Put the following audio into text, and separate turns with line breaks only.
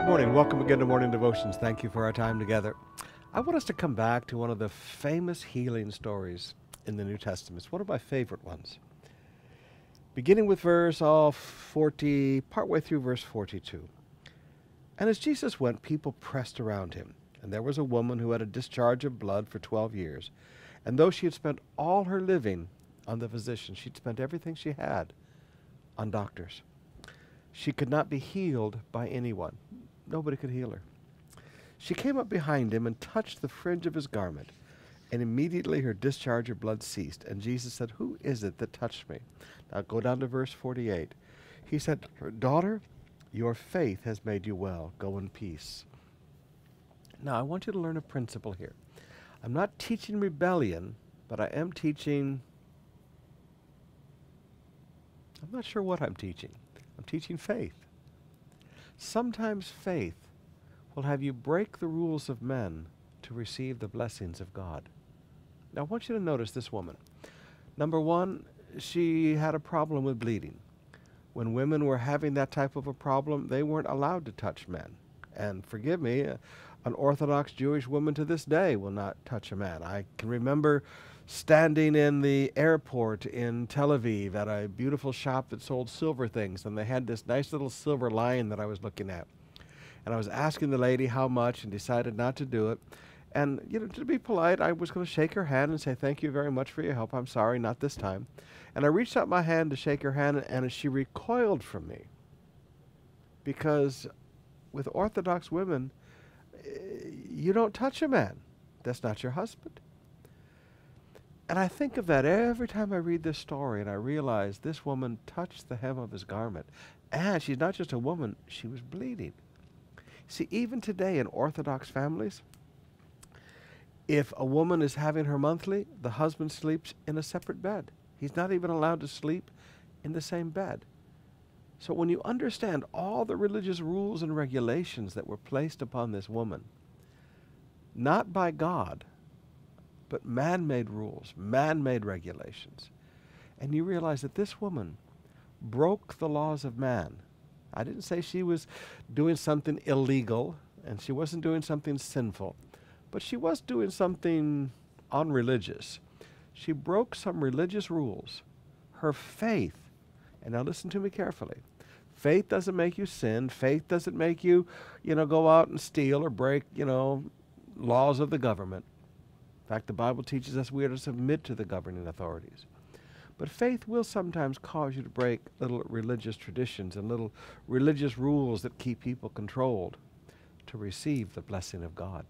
Good morning. Welcome again to Morning Devotions. Thank you for our time together. I want us to come back to one of the famous healing stories in the New Testament. It's one of my favorite ones. Beginning with verse 40, partway through verse 42. And as Jesus went, people pressed around him. And there was a woman who had a discharge of blood for 12 years. And though she had spent all her living on the physician, she'd spent everything she had on doctors. She could not be healed by anyone. Nobody could heal her. She came up behind him and touched the fringe of his garment, and immediately her discharge of blood ceased. And Jesus said, "Who is it that touched me?" Now go down to verse 48. He said, "Daughter, your faith has made you well. Go in peace." Now I want you to learn a principle here. I'm not teaching rebellion, but I am teaching, I'm not sure what I'm teaching. I'm teaching faith. Sometimes faith will have you break the rules of men to receive the blessings of God. Now I want you to notice this woman. Number one, she had a problem with bleeding. When women were having that type of a problem, they weren't allowed to touch men. And forgive me, an Orthodox Jewish woman to this day will not touch a man. I can remember standing in the airport in Tel Aviv at a beautiful shop that sold silver things, and they had this nice little silver lion that I was looking at. And I was asking the lady how much and decided not to do it. And, to be polite, I was going to shake her hand and say, "Thank you very much for your help. I'm sorry, not this time." And I reached out my hand to shake her hand, and she recoiled from me. Because with Orthodox women, you don't touch a man. That's not your husband. And I think of that every time I read this story, and I realize this woman touched the hem of his garment. And she's not just a woman, she was bleeding. See, even today in Orthodox families, if a woman is having her monthly, the husband sleeps in a separate bed. He's not even allowed to sleep in the same bed. So when you understand all the religious rules and regulations that were placed upon this woman, not by God, but man-made rules, man-made regulations, and you realize that this woman broke the laws of man. I didn't say she was doing something illegal, and she wasn't doing something sinful, but she was doing something unreligious. She broke some religious rules. Her faith, and now listen to me carefully, faith doesn't make you sin. Faith doesn't make you, go out and steal or break, laws of the government. In fact, the Bible teaches us we are to submit to the governing authorities. But faith will sometimes cause you to break little religious traditions and little religious rules that keep people controlled to receive the blessing of God.